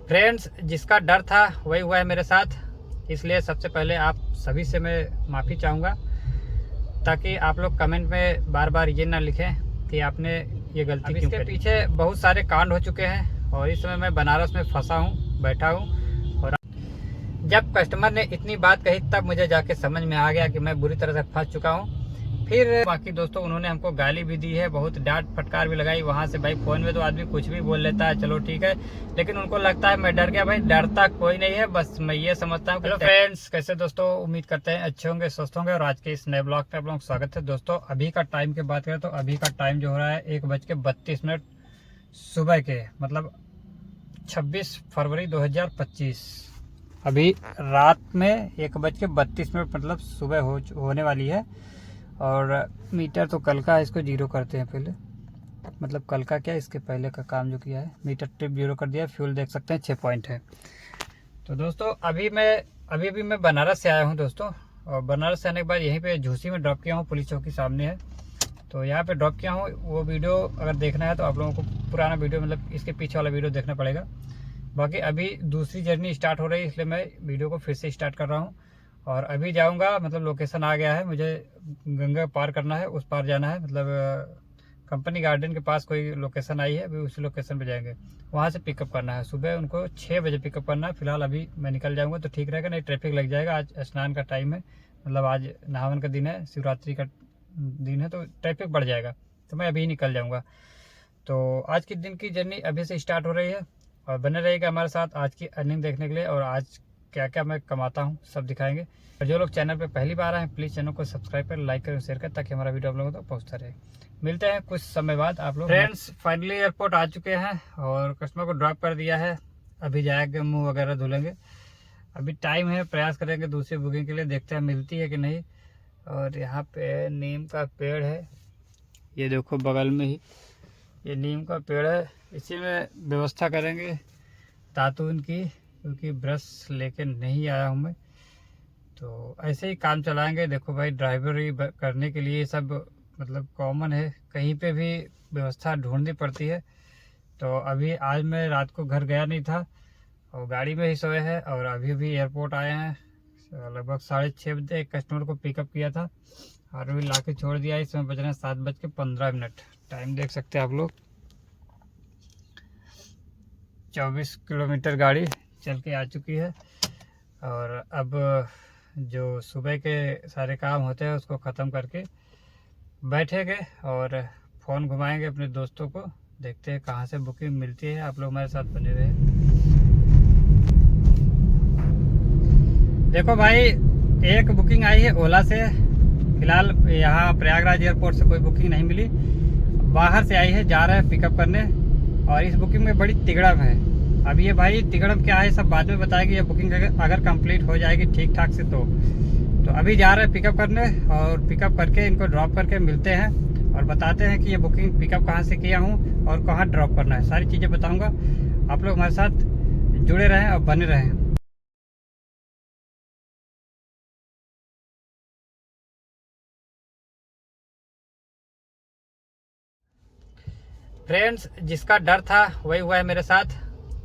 Friends, जिसका डर था वही हुआ है मेरे साथ। इसलिए सबसे पहले आप सभी से मैं माफ़ी चाहूँगा, ताकि आप लोग कमेंट में बार बार ये ना लिखें कि आपने ये गलती क्यों करी। इसके पीछे बहुत सारे कांड हो चुके हैं और इस समय मैं बनारस में फंसा हूँ, बैठा हूँ। और जब कस्टमर ने इतनी बात कही तब मुझे जाके समझ में आ गया कि मैं बुरी तरह से फंस चुका हूँ। फिर बाकी दोस्तों उन्होंने हमको गाली भी दी है, बहुत डांट फटकार भी लगाई वहाँ से। भाई फ़ोन में तो आदमी कुछ भी बोल लेता है, चलो ठीक है, लेकिन उनको लगता है मैं डर गया। भाई डरता कोई नहीं है, बस मैं ये समझता हूँ। हेलो फ्रेंड्स, कैसे दोस्तों, उम्मीद करते हैं अच्छे होंगे, स्वस्थ होंगे। और आज के इस नए ब्लॉग पे आप लोगों का स्वागत है। दोस्तों अभी का टाइम की बात करें तो अभी का टाइम जो हो रहा है 1:32 सुबह के, मतलब 26 फरवरी 2025। अभी रात में 1:32 मतलब सुबह होने वाली है। और मीटर तो कल का है, इसको जीरो करते हैं पहले। मतलब कल का क्या, इसके पहले का काम जो किया है, मीटर ट्रिप जीरो कर दिया है। फ्यूल देख सकते हैं 6 पॉइंट है। तो दोस्तों अभी मैं बनारस से आया हूँ दोस्तों। और बनारस से आने के बाद यहीं पे झूसी में ड्रॉप किया हूँ, पुलिस चौकी सामने है, तो यहाँ पे ड्रॉप किया हूँ। वो वीडियो अगर देखना है तो आप लोगों को पुराना वीडियो, मतलब इसके पीछे वाला वीडियो देखना पड़ेगा। बाकी अभी दूसरी जर्नी स्टार्ट हो रही है, इसलिए मैं वीडियो को फिर से स्टार्ट कर रहा हूँ। और अभी जाऊंगा, मतलब लोकेशन आ गया है, मुझे गंगा पार करना है, उस पार जाना है। मतलब कंपनी गार्डन के पास कोई लोकेशन आई है, अभी उसी लोकेशन पे जाएंगे, वहाँ से पिकअप करना है। सुबह उनको 6 बजे पिकअप करना है। फिलहाल अभी मैं निकल जाऊंगा तो ठीक रहेगा, नहीं ट्रैफिक लग जाएगा। आज स्नान का टाइम है, मतलब आज नहावन का दिन है, शिवरात्रि का दिन है, तो ट्रैफिक बढ़ जाएगा, तो मैं अभी निकल जाऊँगा। तो आज के दिन की जर्नी अभी से स्टार्ट हो रही है और बने रहेगा हमारे साथ आज की अर्निंग देखने के लिए। और आज क्या क्या मैं कमाता हूँ सब दिखाएंगे। और जो लोग चैनल पे पहली बार आए हैं प्लीज़ चैनल को सब्सक्राइब करें, लाइक करें, शेयर करें, ताकि हमारा वीडियो आप लोगों तक पहुँचता रहे। मिलते हैं कुछ समय बाद आप लोग। फ्रेंड्स फाइनली एयरपोर्ट आ चुके हैं और कस्टमर को ड्रॉप कर दिया है। अभी जाएंगे, मुँह वगैरह धुलेंगे। अभी टाइम है, प्रयास करेंगे दूसरी बुकिंग के लिए, देखते हैं मिलती है कि नहीं। और यहाँ पे नीम का पेड़ है, ये देखो बगल में ही ये नीम का पेड़ है, इसी में व्यवस्था करेंगे दातून की, क्योंकि ब्रश लेके नहीं आया हूँ मैं। तो ऐसे ही काम चलाएंगे। देखो भाई, ड्राइवरी करने के लिए सब मतलब कॉमन है, कहीं पे भी व्यवस्था ढूंढनी पड़ती है। तो अभी आज मैं रात को घर गया नहीं था और गाड़ी में ही सोए हैं। और अभी भी एयरपोर्ट आए हैं, लगभग 6:30 बजे एक कस्टमर को पिकअप किया था और अभी ला के छोड़ दिया। इसमें बज रहे हैं 7:15। टाइम देख सकते हैं आप लोग। 24 किलोमीटर गाड़ी चल के आ चुकी है। और अब जो सुबह के सारे काम होते हैं उसको ख़त्म करके बैठेंगे और फ़ोन घुमाएंगे अपने दोस्तों को, देखते हैं कहाँ से बुकिंग मिलती है। आप लोग हमारे साथ बने रहे। देखो भाई, एक बुकिंग आई है ओला से। फिलहाल यहाँ प्रयागराज एयरपोर्ट से कोई बुकिंग नहीं मिली, बाहर से आई है, जा रहे हैं पिकअप करने। और इस बुकिंग में बड़ी तिगड़म है। अब ये भाई तिगड़म क्या है सब बाद में बताएगी। ये बुकिंग अगर कंप्लीट हो जाएगी ठीक ठाक से तो अभी जा रहे हैं पिकअप करने। और पिकअप करके इनको ड्रॉप करके मिलते हैं और बताते हैं कि ये बुकिंग पिकअप कहाँ से किया हूँ और कहाँ ड्रॉप करना है। सारी चीज़ें बताऊँगा, आप लोग हमारे साथ जुड़े रहें और बने रहें। फ्रेंड्स, जिसका डर था वही हुआ है मेरे साथ।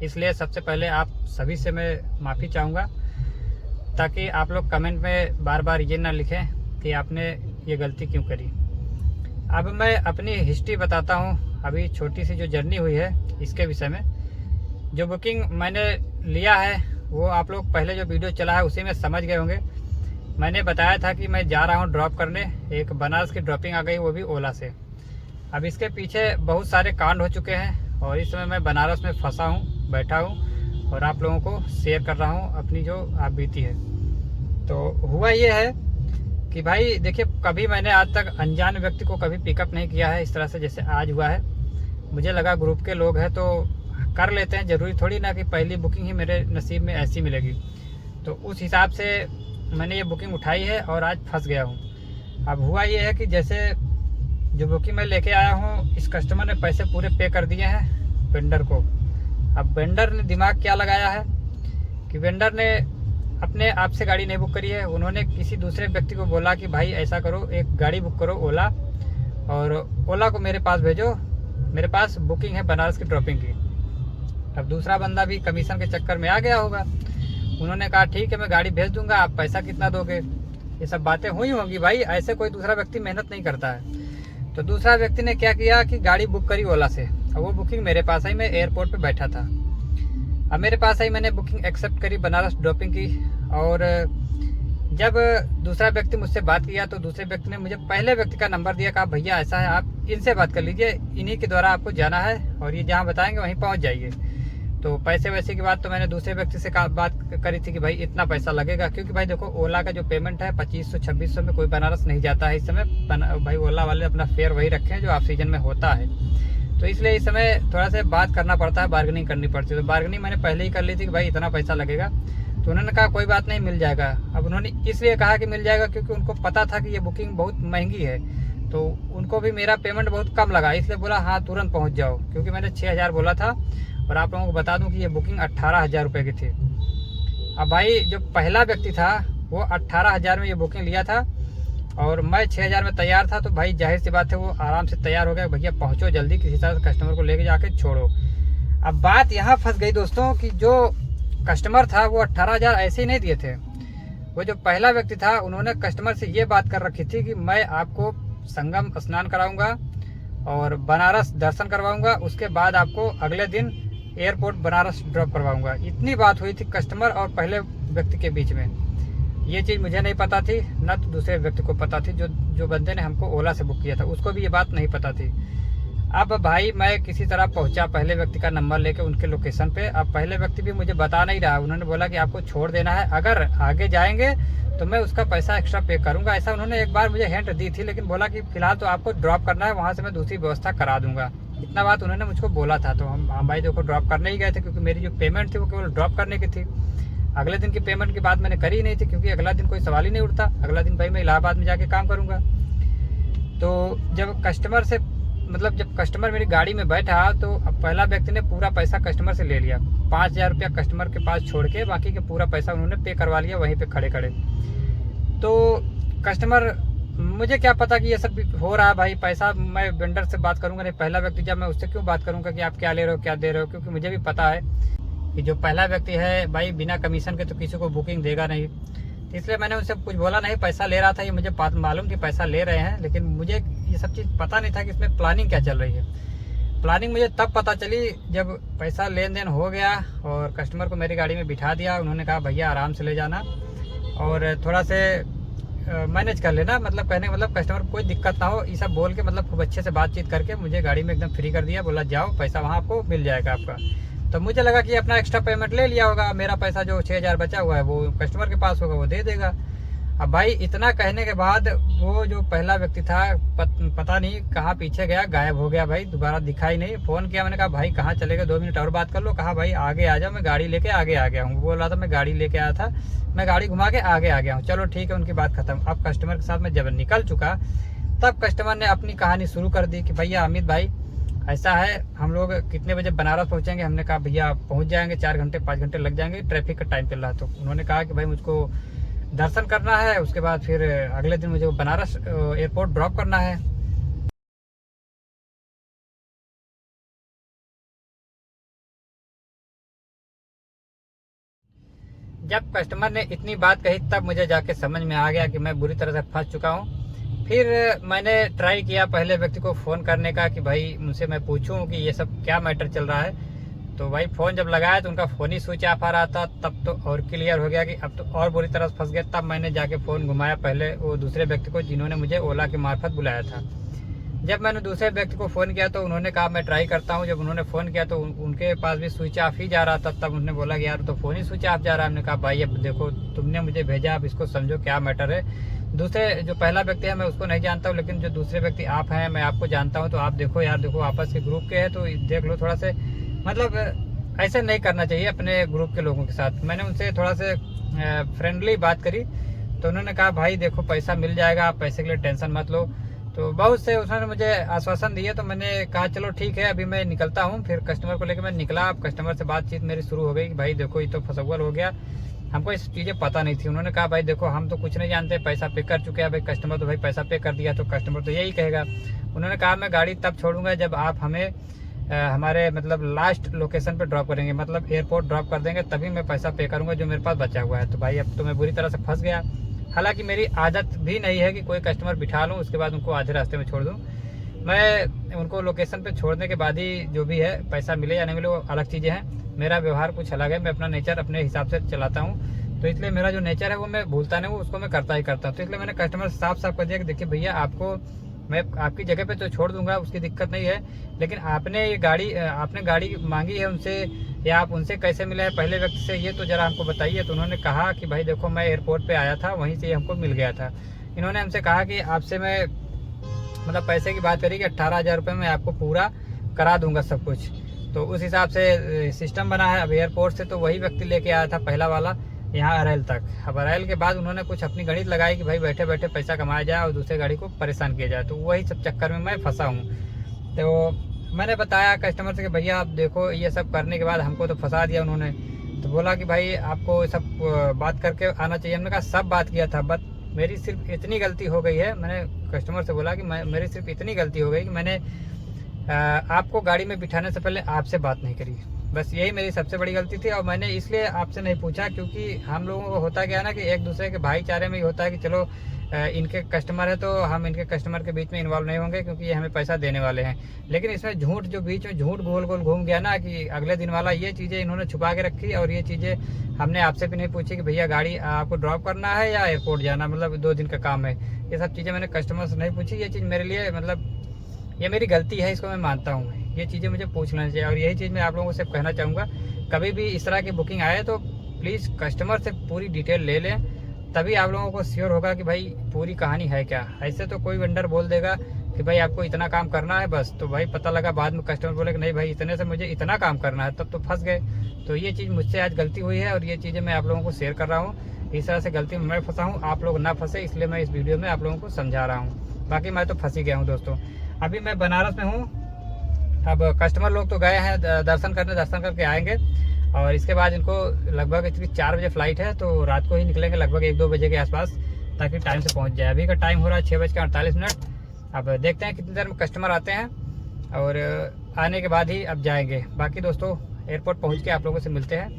इसलिए सबसे पहले आप सभी से मैं माफ़ी चाहूँगा, ताकि आप लोग कमेंट में बार बार ये ना लिखें कि आपने ये गलती क्यों करी। अब मैं अपनी हिस्ट्री बताता हूँ, अभी छोटी सी जो जर्नी हुई है इसके विषय में। जो बुकिंग मैंने लिया है वो आप लोग पहले जो वीडियो चला है उसी में समझ गए होंगे। मैंने बताया था कि मैं जा रहा हूँ ड्रॉप करने, एक बनारस की ड्रॉपिंग आ गई, वो भी ओला से। अब इसके पीछे बहुत सारे कांड हो चुके हैं और इस समय मैं बनारस में फंसा हूँ, बैठा हूँ और आप लोगों को शेयर कर रहा हूँ अपनी जो आप बीती है। तो हुआ ये है कि भाई देखिए, कभी मैंने आज तक अनजान व्यक्ति को कभी पिकअप नहीं किया है इस तरह से जैसे आज हुआ है। मुझे लगा ग्रुप के लोग हैं तो कर लेते हैं, ज़रूरी थोड़ी ना कि पहली बुकिंग ही मेरे नसीब में ऐसी मिलेगी। तो उस हिसाब से मैंने ये बुकिंग उठाई है और आज फंस गया हूँ। अब हुआ ये है कि जैसे जो बुकिंग मैं लेके आया हूँ, इस कस्टमर ने पैसे पूरे पे कर दिए हैं वेंडर को। अब वेंडर ने दिमाग क्या लगाया है कि वेंडर ने अपने आप से गाड़ी नहीं बुक करी है, उन्होंने किसी दूसरे व्यक्ति को बोला कि भाई ऐसा करो, एक गाड़ी बुक करो ओला, और ओला को मेरे पास भेजो, मेरे पास बुकिंग है बनारस की ड्रॉपिंग की। अब दूसरा बंदा भी कमीशन के चक्कर में आ गया होगा। उन्होंने कहा ठीक है मैं गाड़ी भेज दूंगा, आप पैसा कितना दोगे। ये सब बातें हुई होंगी भाई, ऐसे कोई दूसरा व्यक्ति मेहनत नहीं करता है। तो दूसरा व्यक्ति ने क्या किया कि गाड़ी बुक करी ओला से, और वो बुकिंग मेरे पास आई, मैं एयरपोर्ट पे बैठा था। अब मेरे पास आई, मैंने बुकिंग एक्सेप्ट करी, बनारस ड्रॉपिंग की। और जब दूसरा व्यक्ति मुझसे बात किया तो दूसरे व्यक्ति ने मुझे पहले व्यक्ति का नंबर दिया, कहा भैया ऐसा है आप इनसे बात कर लीजिए, इन्हीं के द्वारा आपको जाना है और ये जहाँ बताएंगे वहीं पहुँच जाइए। तो पैसे वैसे की बात तो मैंने दूसरे व्यक्ति से बात करी थी कि भाई इतना पैसा लगेगा, क्योंकि भाई देखो ओला का जो पेमेंट है 2500-2600 में कोई बनारस नहीं जाता है इस समय। भाई ओला वाले अपना फेयर वही रखे हैं जो ऑफ सीजन में होता है, तो इसलिए इस समय थोड़ा सा बात करना पड़ता है, बार्गेनिंग करनी पड़ती है। तो बार्गेनिंग मैंने पहले ही कर ली थी कि भाई इतना पैसा लगेगा। तो उन्होंने कहा कोई बात नहीं, मिल जाएगा। अब उन्होंने इसलिए कहा कि मिल जाएगा क्योंकि उनको पता था कि ये बुकिंग बहुत महंगी है, तो उनको भी मेरा पेमेंट बहुत कम लगा, इसलिए बोला हाँ तुरंत पहुंच जाओ, क्योंकि मैंने 6000 बोला था। और आप लोगों को बता दूं कि ये बुकिंग 18,000 रुपये की थी। अब भाई जो पहला व्यक्ति था वो 18,000 में ये बुकिंग लिया था और मैं 6,000 में तैयार था। तो भाई जाहिर सी बात है वो आराम से तैयार हो गया, भैया पहुँचो जल्दी, किसी तरह से कस्टमर को लेके जाके छोड़ो। अब बात यहाँ फंस गई दोस्तों कि जो कस्टमर था वो 18,000 ऐसे ही नहीं दिए थे। वो जो पहला व्यक्ति था उन्होंने कस्टमर से ये बात कर रखी थी कि मैं आपको संगम स्नान कराऊंगा और बनारस दर्शन करवाऊंगा, उसके बाद आपको अगले दिन एयरपोर्ट बनारस ड्रॉप करवाऊंगा। इतनी बात हुई थी कस्टमर और पहले व्यक्ति के बीच में। ये चीज़ मुझे नहीं पता थी, न तो दूसरे व्यक्ति को पता थी। जो बंदे ने हमको ओला से बुक किया था उसको भी ये बात नहीं पता थी। अब भाई मैं किसी तरह पहुंचा पहले व्यक्ति का नंबर लेके उनके लोकेशन पे। अब पहले व्यक्ति भी मुझे बता नहीं रहा, उन्होंने बोला कि आपको छोड़ देना है, अगर आगे जाएंगे तो मैं उसका पैसा एक्स्ट्रा पे करूंगा। ऐसा उन्होंने एक बार मुझे हिंट दी थी, लेकिन बोला कि फिलहाल तो आपको ड्रॉप करना है, वहाँ से मैं दूसरी व्यवस्था करा दूंगा। इतना बात उन्होंने मुझको बोला था। तो हम भाई देखो ड्रॉप करने ही गए थे, क्योंकि मेरी जो पेमेंट थी वो केवल ड्रॉप करने की थी। अगले दिन की पेमेंट की बात मैंने करी ही नहीं थी, क्योंकि अगला दिन कोई सवाल ही नहीं उठता। अगला दिन भाई मैं इलाहाबाद में जाके काम करूँगा। तो जब कस्टमर मेरी गाड़ी में बैठा तो पहला व्यक्ति ने पूरा पैसा कस्टमर से ले लिया। 5,000 रुपया कस्टमर के पास छोड़ के बाकी के पूरा पैसा उन्होंने पे करवा लिया वहीं पे खड़े खड़े। तो कस्टमर, मुझे क्या पता कि ये सब हो रहा है भाई। पैसा मैं वेंडर से बात करूंगा, नहीं पहला व्यक्ति जब मैं उससे क्यों बात करूंगा कि आप क्या ले रहे हो क्या दे रहे हो, क्योंकि मुझे भी पता है कि जो पहला व्यक्ति है भाई बिना कमीशन के तो किसी को बुकिंग देगा नहीं। इसलिए मैंने उनसे कुछ बोला नहीं। पैसा ले रहा था ये मुझे मालूम कि पैसा ले रहे हैं, लेकिन मुझे ये सब चीज़ पता नहीं था कि इसमें प्लानिंग क्या चल रही है। प्लानिंग मुझे तब पता चली जब पैसा लेन देन हो गया और कस्टमर को मेरी गाड़ी में बिठा दिया। उन्होंने कहा भैया आराम से ले जाना और थोड़ा से मैनेज कर लेना, मतलब कहने का मतलब कस्टमर को कोई दिक्कत ना हो, ये सब बोल के मतलब खूब अच्छे से बातचीत करके मुझे गाड़ी में एकदम फ्री कर दिया। बोला जाओ पैसा वहाँ आपको मिल जाएगा आपका। तो मुझे लगा कि अपना एक्स्ट्रा पेमेंट ले लिया होगा, मेरा पैसा जो 6,000 बचा हुआ है वो कस्टमर के पास होगा, वो दे देगा। अब भाई इतना कहने के बाद वो जो पहला व्यक्ति था पता नहीं कहाँ पीछे गया, गायब हो गया भाई, दोबारा दिखाई नहीं। फ़ोन किया, मैंने कहा भाई कहाँ चले गए, 2 मिनट और बात कर लो। कहा भाई आगे आ जाओ, मैं गाड़ी लेके आगे आ गया हूँ। बोल रहा था मैं गाड़ी लेके आया था, मैं गाड़ी घुमा के आगे आ गया हूँ। चलो ठीक है, उनकी बात खत्म। अब कस्टमर के साथ मैं जब निकल चुका तब कस्टमर ने अपनी कहानी शुरू कर दी कि भैया अमित भाई ऐसा है, हम लोग कितने बजे बनारस पहुंचेंगे। हमने कहा भैया पहुंच जाएंगे, 4 घंटे 5 घंटे लग जाएंगे, ट्रैफिक का टाइम चल रहा। तो उन्होंने कहा कि भाई मुझको दर्शन करना है, उसके बाद फिर अगले दिन मुझे बनारस एयरपोर्ट ड्रॉप करना है। जब कस्टमर ने इतनी बात कही तब मुझे जाके समझ में आ गया कि मैं बुरी तरह से फंस चुका हूँ। फिर मैंने ट्राई किया पहले व्यक्ति को फ़ोन करने का कि भाई उनसे मैं पूछूं कि ये सब क्या मैटर चल रहा है। तो भाई फ़ोन जब लगाया तो उनका फ़ोन ही स्विच ऑफ आ रहा था। तब तो और क्लियर हो गया कि अब तो और बुरी तरह से फंस गया। तब मैंने जाके फ़ोन घुमाया पहले वो दूसरे व्यक्ति को जिन्होंने मुझे ओला के मार्फत बुलाया था। जब मैंने दूसरे व्यक्ति को फ़ोन किया तो उन्होंने कहा मैं ट्राई करता हूँ। जब उन्होंने फ़ोन किया तो उनके पास भी स्विच ऑफ ही जा रहा था। तब उन्होंने बोला कि यार तो फ़ोन ही स्विच ऑफ जा रहा है। हमने कहा भाई अब देखो तुमने मुझे भेजा, अब इसको समझो क्या मैटर है। दूसरे जो पहला व्यक्ति है मैं उसको नहीं जानता हूँ, लेकिन जो दूसरे व्यक्ति आप हैं मैं आपको जानता हूँ। तो आप देखो यार, देखो आपस के ग्रुप के हैं तो देख लो, थोड़ा से मतलब ऐसे नहीं करना चाहिए अपने ग्रुप के लोगों के साथ। मैंने उनसे थोड़ा से फ्रेंडली बात करी तो उन्होंने कहा भाई देखो पैसा मिल जाएगा, आप पैसे के लिए टेंशन मत लो। तो बहुत से उन्होंने मुझे आश्वासन दिए। तो मैंने कहा चलो ठीक है अभी मैं निकलता हूँ। फिर कस्टमर को लेकर मैं निकला। अब कस्टमर से बातचीत मेरी शुरू हो गई कि भाई देखो ये तो फसौल हो गया, हमको इस चीज़ें पता नहीं थी। उन्होंने कहा भाई देखो हम तो कुछ नहीं जानते, पैसा पे कर चुके हैं। भाई कस्टमर तो भाई पैसा पे कर दिया तो कस्टमर तो यही कहेगा। उन्होंने कहा मैं गाड़ी तब छोड़ूंगा जब आप हमें हमारे मतलब लास्ट लोकेशन पे ड्रॉप करेंगे, मतलब एयरपोर्ट ड्रॉप कर देंगे, तभी मैं पैसा पे करूँगा जो मेरे पास बचा हुआ है। तो भाई अब तो मैं बुरी तरह से फंस गया। हालांकि मेरी आदत भी नहीं है कि कोई कस्टमर बिठा लूँ उसके बाद उनको आधे रास्ते में छोड़ दूँ। मैं उनको लोकेशन पे छोड़ने के बाद ही जो भी है पैसा मिले या नहीं मिले वो अलग चीज़ें हैं। मेरा व्यवहार कुछ अलग है, मैं अपना नेचर अपने हिसाब से चलाता हूँ। तो इसलिए मेरा जो नेचर है वो मैं भूलता नहीं हूँ, उसको मैं करता ही करता हूँ। तो इसलिए मैंने कस्टमर से साफ साफ कर दिया कि देखिए भैया, आपको मैं आपकी जगह पे तो छोड़ दूंगा, उसकी दिक्कत नहीं है, लेकिन आपने गाड़ी मांगी है उनसे या आप उनसे कैसे मिले हैं पहले व्यक्ति से, ये तो ज़रा हमको बताइए। तो उन्होंने कहा कि भाई देखो, मैं एयरपोर्ट पे आया था, वहीं से हमको मिल गया था। इन्होंने हमसे कहा कि आपसे मैं मतलब पैसे की बात करी कि 18,000 रुपये में आपको पूरा करा दूंगा सब कुछ। तो उस हिसाब से सिस्टम बना है। अब एयरपोर्ट से तो वही व्यक्ति लेके आया था पहला वाला यहाँ अरेल तक। अब अरेल के बाद उन्होंने कुछ अपनी गणित लगाई कि भाई बैठे बैठे पैसा कमाया जाए और दूसरे गाड़ी को परेशान किया जाए। तो वही सब चक्कर में मैं फंसा हूँ। तो मैंने बताया कस्टमर से कि भैया आप देखो, ये सब करने के बाद हमको तो फंसा दिया उन्होंने। तो बोला कि भाई आपको सब बात करके आना चाहिए। हमने कहा सब बात किया था, बट मेरी सिर्फ इतनी गलती हो गई है। मैंने कस्टमर से बोला कि मेरी सिर्फ इतनी गलती हो गई कि मैंने आपको गाड़ी में बिठाने से पहले आपसे बात नहीं करी। बस यही मेरी सबसे बड़ी गलती थी। और मैंने इसलिए आपसे नहीं पूछा क्योंकि हम लोगों को होता क्या है ना कि एक दूसरे के भाईचारे में ही होता है कि चलो इनके कस्टमर है तो हम इनके कस्टमर के बीच में इन्वॉल्व नहीं होंगे क्योंकि ये हमें पैसा देने वाले हैं। लेकिन इसमें झूठ, जो बीच में झूठ गोल गोल घूम गया ना कि अगले दिन वाला, ये चीज़ें इन्होंने छुपा के रखी। और ये चीज़ें हमने आपसे भी नहीं पूछी कि भैया गाड़ी आपको ड्रॉप करना है या एयरपोर्ट जाना, मतलब 2 दिन का काम है। ये सब चीज़ें मैंने कस्टमर से नहीं पूछी। ये चीज़ मेरे लिए मतलब ये मेरी गलती है, इसको मैं मानता हूँ। ये चीज़ें मुझे पूछ लेनी चाहिए। और यही चीज़ मैं आप लोगों से कहना चाहूँगा, कभी भी इस तरह की बुकिंग आए तो प्लीज़ कस्टमर से पूरी डिटेल ले लें, तभी आप लोगों को श्योर होगा कि भाई पूरी कहानी है क्या। ऐसे तो कोई वेंडर बोल देगा कि भाई आपको इतना काम करना है बस, तो भाई पता लगा बाद में कस्टमर बोले कि नहीं भाई इतने से मुझे इतना काम करना है, तब तो फंस गए। तो ये चीज़ मुझसे आज गलती हुई है और ये चीज़ें मैं आप लोगों को शेयर कर रहा हूँ। इस तरह से गलती में मैं फंसा हूँ, आप लोग ना फंसे, इसलिए मैं इस वीडियो में आप लोगों को समझा रहा हूँ। बाकी मैं तो फंस ही गया हूँ दोस्तों। अभी मैं बनारस में हूँ। अब कस्टमर लोग तो गए हैं दर्शन करके आएंगे और इसके बाद इनको लगभग 4 बजे फ्लाइट है, तो रात को ही निकलेंगे लगभग 1-2 बजे के आसपास, ताकि टाइम से पहुंच जाए। अभी का टाइम हो रहा है 6:48। अब देखते हैं कितनी देर में कस्टमर आते हैं और आने के बाद ही अब जाएंगे। बाकी दोस्तों एयरपोर्ट पहुंच के आप लोगों से मिलते हैं।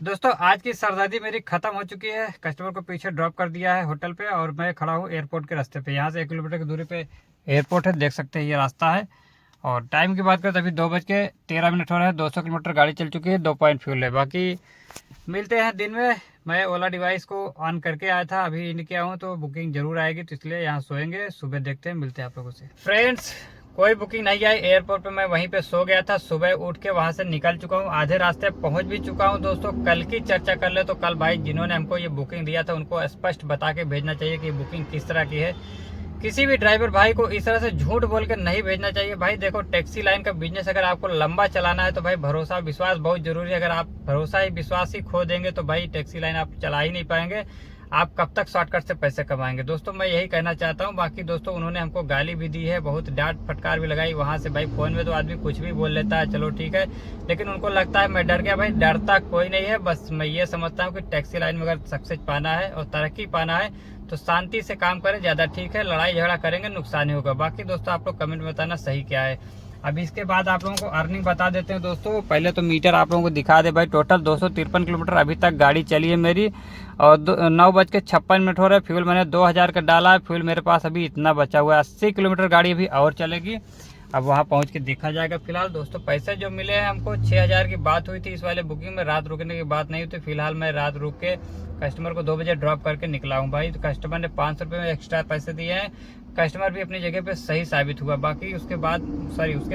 दोस्तों आज की सरदादी मेरी ख़त्म हो चुकी है। कस्टमर को पीछे ड्रॉप कर दिया है होटल पे और मैं खड़ा हूँ एयरपोर्ट के रास्ते पे। यहाँ से 1 किलोमीटर की दूरी पे एयरपोर्ट है, देख सकते हैं ये रास्ता है। और टाइम की बात करें तो अभी 2:13 हो रहा है। 200 किलोमीटर गाड़ी चल चुकी है, 2 पॉइंट फ्यूल है। बाकी मिलते हैं दिन में। मैं ओला डिवाइस को ऑन करके आया था, अभी इन किया हूँ, तो बुकिंग जरूर आएगी, तो इसलिए यहाँ सोएंगे। सुबह देखते हैं, मिलते हैं आप लोगों से। फ्रेंड्स कोई बुकिंग नहीं आई एयरपोर्ट पे, मैं वहीं पे सो गया था। सुबह उठ के वहाँ से निकल चुका हूँ, आधे रास्ते पहुँच भी चुका हूँ। दोस्तों कल की चर्चा कर ले तो कल भाई जिन्होंने हमको ये बुकिंग दिया था उनको स्पष्ट बता के भेजना चाहिए कि बुकिंग किस तरह की है। किसी भी ड्राइवर भाई को इस तरह से झूठ बोल कर नहीं भेजना चाहिए। भाई देखो, टैक्सी लाइन का बिजनेस अगर आपको लंबा चलाना है तो भाई भरोसा विश्वास बहुत जरूरी है। अगर आप भरोसा ही विश्वास ही खो देंगे तो भाई टैक्सी लाइन आप चला ही नहीं पाएंगे। आप कब तक शॉर्टकट से पैसे कमाएंगे। दोस्तों मैं यही कहना चाहता हूँ। बाकी दोस्तों उन्होंने हमको गाली भी दी है, बहुत डांट फटकार भी लगाई वहाँ से। भाई फ़ोन में तो आदमी कुछ भी बोल लेता है, चलो ठीक है, लेकिन उनको लगता है मैं डर गया। भाई डरता कोई नहीं है। बस मैं ये समझता हूँ कि टैक्सी लाइन में अगर सक्सेस पाना है और तरक्की पाना है तो शांति से काम करें, ज़्यादा ठीक है। लड़ाई झगड़ा करेंगे नुकसान ही होगा। बाकी दोस्तों आप लोग कमेंट में बताना सही क्या है। अब इसके बाद आप लोगों को अर्निंग बता देते हैं दोस्तों। पहले तो मीटर आप लोगों को दिखा दे। भाई टोटल 253 किलोमीटर अभी तक गाड़ी चली है मेरी और 9:56 हो रहा है। फ्यूल मैंने 2000 का डाला है। फ्यूल मेरे पास अभी इतना बचा हुआ है। 80 किलोमीटर गाड़ी अभी और चलेगी। अब वहाँ पहुँच के देखा जाएगा। फिलहाल दोस्तों पैसे जो मिले हैं हमको 6000 की बात हुई थी इस वाले बुकिंग में, रात रुकने की बात नहीं हुई थी। फिलहाल मैं रात रुक के कस्टमर को 2 बजे ड्रॉप करके निकला हूँ। भाई तो कस्टमर ने 500 रुपये में एक्स्ट्रा पैसे दिए हैं। कस्टमर भी अपनी जगह पे सही साबित हुआ। बाकी उसके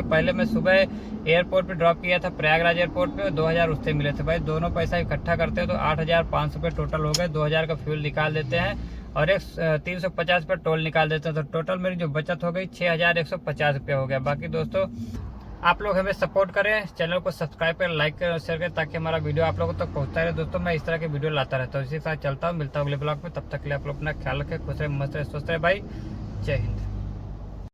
पहले मैं सुबह एयरपोर्ट पे ड्रॉप किया था, प्रयागराज एयरपोर्ट पे, 2000 उससे मिले थे। भाई दोनों पैसा इकट्ठा करते हैं तो 8500 रुपये टोटल हो गए। 2000 का फ्यूल निकाल देते हैं और 350 रुपये टोल निकाल देते हैं, तो टोटल मेरी जो बचत हो गई 6150 रुपये हो गया। बाकी दोस्तों आप लोग हमें सपोर्ट करें, चैनल को सब्सक्राइब करें, लाइक करें, शेयर करें, ताकि हमारा वीडियो आप लोगों तक पहुंचता रहे। दोस्तों मैं इस तरह के वीडियो लाता रहता हूँ। इसी के साथ चलता हूँ, मिलता हूँ अगले ब्लॉग में। तब तक के लिए आप लोग अपना ख्याल रखें, खुश रहे, मस्त रहे, स्वस्थ रहे। भाई जय हिंद।